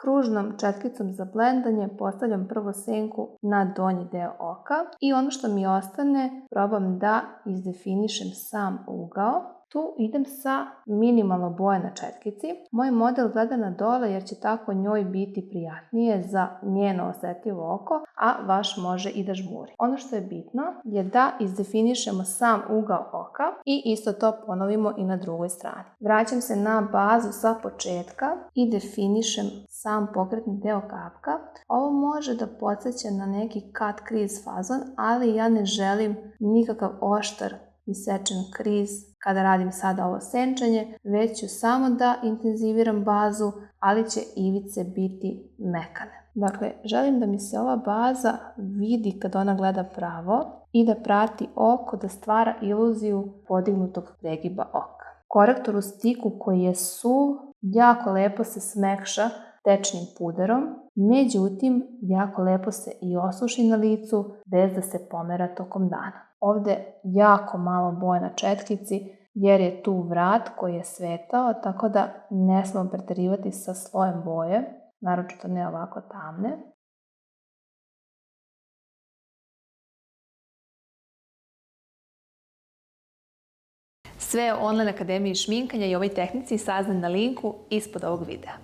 kružnom četkicom za blendanje postavljam prvo senku na donji deo oka i ono što mi ostane probam da izdefinišem sam ugao. Tu idem sa minimalno boje na četkici. Moj model gleda na dole jer će tako njoj biti prijatnije za njeno osetljivo oko, a vaš može i da žmuri. Ono što je bitno je da izdefinišemo sam ugao oka i isto to ponovimo i na drugoj strani. Vraćam se na bazu sa početka i definišem sam pokretni deo kapka. Ovo može da podsjeća na neki cut crease fazon, ali ja ne želim nikakav oštar isečen kriz kada radim sada ovo senčanje, već ću samo da intenziviram bazu, ali će ivice biti mekane. Dakle, želim da mi se ova baza vidi kad ona gleda pravo i da prati oko, da stvara iluziju podignutog pregiba oka. Korektor u stiku koji je suv jako lepo se smekša tečnim puderom, međutim jako lepo se i osuši na licu bez da se pomera tokom dana. Ovde jako malo boje na četkici jer je tu vrat koji je svetao, tako da ne smemo preterivati sa slojem boje, naročito ne ovako tamne. Sve o Online akademiji šminkanja i ovoj tehnici saznaj na linku ispod ovog videa.